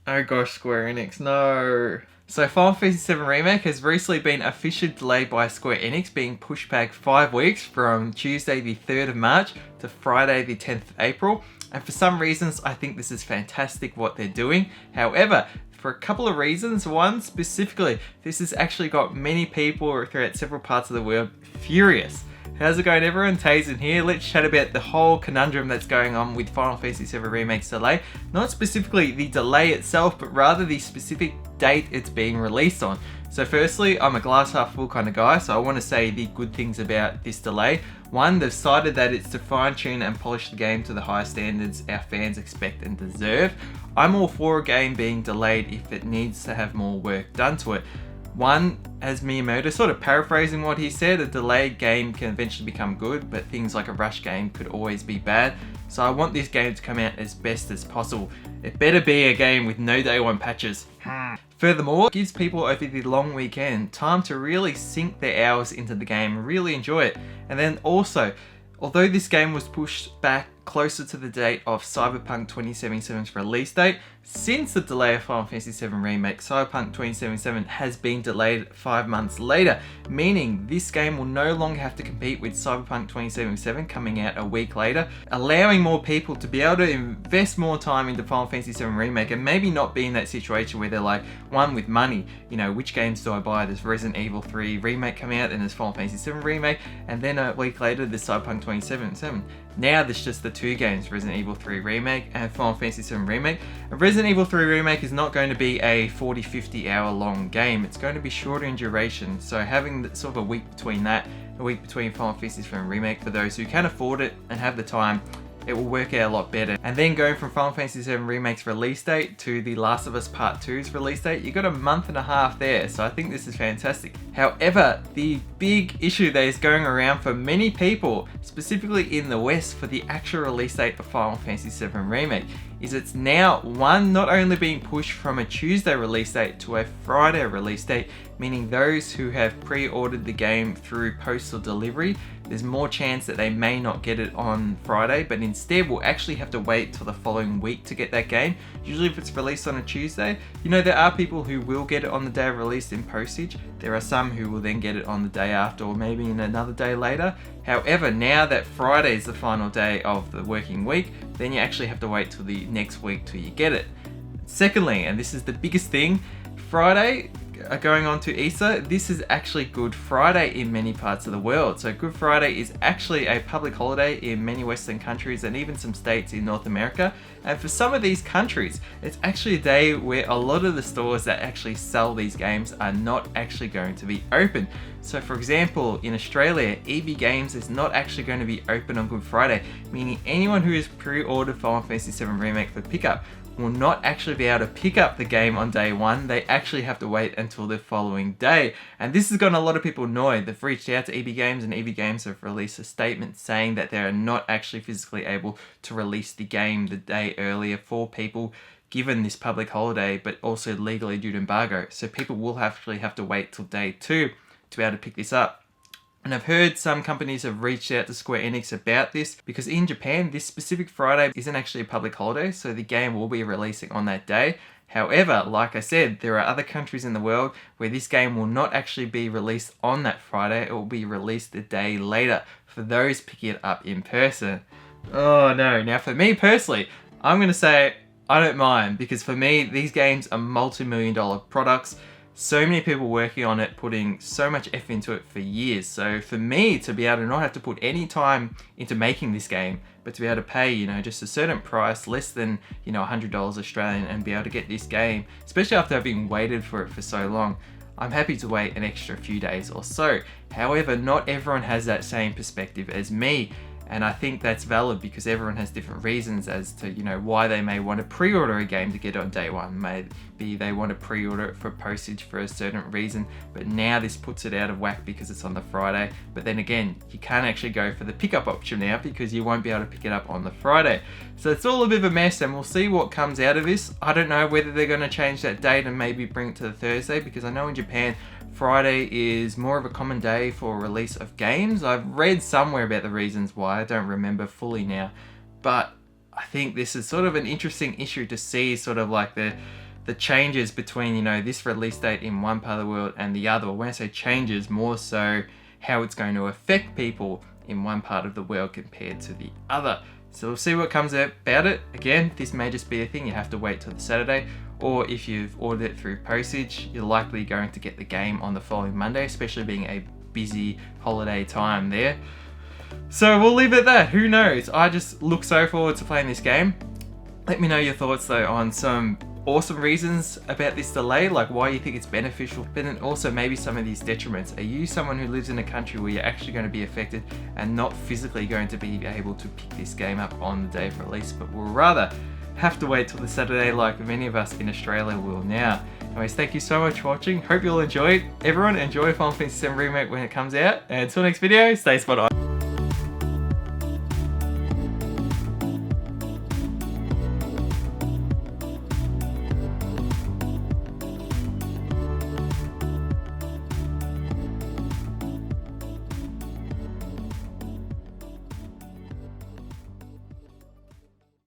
Oh gosh, Square Enix, no. So Final Fantasy VII Remake has recently been officially delayed by Square Enix, being pushed back 5 weeks from Tuesday the 3rd of March to Friday the 10th of April. And for some reasons, I think this is fantastic what they're doing. However, for a couple of reasons. One, specifically, this has actually got many people throughout several parts of the world furious. How's it going, everyone? Tazen here. Let's chat about the whole conundrum that's going on with Final Fantasy VII Remake's delay. Not specifically the delay itself, but rather the specific date it's being released on. So firstly, I'm a glass half full kind of guy, so I want to say the good things about this delay. One, they've decided that it's to fine tune and polish the game to the high standards our fans expect and deserve. I'm all for a game being delayed if it needs to have more work done to it. One, as Miyamoto, sort of paraphrasing what he said, a delayed game can eventually become good, but things like a rush game could always be bad. So I want this game to come out as best as possible. It better be a game with no day one patches. Furthermore, it gives people over the long weekend time to really sink their hours into the game and really enjoy it. And then also, although this game was pushed back closer to the date of Cyberpunk 2077's release date, since the delay of Final Fantasy VII Remake, Cyberpunk 2077 has been delayed 5 months later, meaning this game will no longer have to compete with Cyberpunk 2077 coming out a week later, allowing more people to be able to invest more time into Final Fantasy VII Remake and maybe not be in that situation where they're like, one, with money, you know, which games do I buy? There's Resident Evil 3 Remake coming out, then there's Final Fantasy VII Remake, and then a week later there's Cyberpunk 2077. Now there's just the two games, Resident Evil 3 Remake and Final Fantasy VII Remake. And Resident Evil 3 Remake is not going to be a 40-50 hour long game. It's going to be shorter in duration. So having sort of a week between that, a week between Final Fantasy VII Remake for those who can afford it and have the time, it will work out a lot better. And then going from Final Fantasy VII Remake's release date to The Last of Us Part 2's release date, you got a month and a half there, so I think this is fantastic. However, the big issue that is going around for many people, specifically in the West for the actual release date of Final Fantasy VII Remake, is it's now, one, not only being pushed from a Tuesday release date to a Friday release date, meaning those who have pre-ordered the game through postal delivery, there's more chance that they may not get it on Friday, but instead will actually have to wait till the following week to get that game. Usually if it's released on a Tuesday, you know, there are people who will get it on the day of release in postage. There are some who will then get it on the day after or maybe in another day later. However, now that Friday is the final day of the working week, then you actually have to wait till the next week till you get it. Secondly, and this is the biggest thing, Friday, going on to Easter, this is actually Good Friday in many parts of the world. So Good Friday is actually a public holiday in many Western countries and even some states in North America. And for some of these countries, it's actually a day where a lot of the stores that actually sell these games are not actually going to be open. So for example, in Australia, EB Games is not actually going to be open on Good Friday, meaning anyone who has pre-ordered Final Fantasy VII Remake for pickup will not actually be able to pick up the game on day one. They actually have to wait until the following day. And this has gotten a lot of people annoyed. They've reached out to EB Games and EB Games have released a statement saying that they are not actually physically able to release the game the day earlier for people given this public holiday, but also legally due to embargo. So people will actually have to wait till day 2 to be able to pick this up. And I've heard some companies have reached out to Square Enix about this because in Japan, this specific Friday isn't actually a public holiday, so the game will be releasing on that day. However, like I said, there are other countries in the world where this game will not actually be released on that Friday, it will be released a day later for those picking it up in person. Oh no, now for me personally, I'm going to say I don't mind because for me, these games are multi-million-dollar products. So many people working on it, putting so much effort into it for years. So for me to be able to not have to put any time into making this game, but to be able to pay, you know, just a certain price, less than, you know, $100 Australian, and be able to get this game, especially after having waited for it for so long, I'm happy to wait an extra few days or so. However, not everyone has that same perspective as me. And I think that's valid because everyone has different reasons as to, you know, why they may want to pre-order a game to get it on day one. Maybe they want to pre-order it for postage for a certain reason, but now this puts it out of whack because it's on the Friday. But then again, you can't actually go for the pickup option now because you won't be able to pick it up on the Friday. So it's all a bit of a mess and we'll see what comes out of this. I don't know whether they're going to change that date and maybe bring it to the Thursday because I know in Japan, Friday is more of a common day for release of games. I've read somewhere about the reasons why, I don't remember fully now, but I think this is sort of an interesting issue to see sort of like the the changes between, you know, this release date in one part of the world and the other. When I say changes, more so how it's going to affect people in one part of the world compared to the other. So we'll see what comes out about it. Again, this may just be a thing, you have to wait till the Saturday, or if you've ordered it through postage, you're likely going to get the game on the following Monday, especially being a busy holiday time there. So we'll leave it at that, who knows? I just look so forward to playing this game. Let me know your thoughts though on some awesome reasons about this delay, like why you think it's beneficial, but then also maybe some of these detriments. Are you someone who lives in a country where you're actually going to be affected and not physically going to be able to pick this game up on the day of release, but will rather have to wait till the Saturday like many of us in Australia will now? Anyways, thank you so much for watching. Hope you all enjoyed. Everyone enjoy Final Fantasy VII Remake when it comes out. And until next video, stay spot on.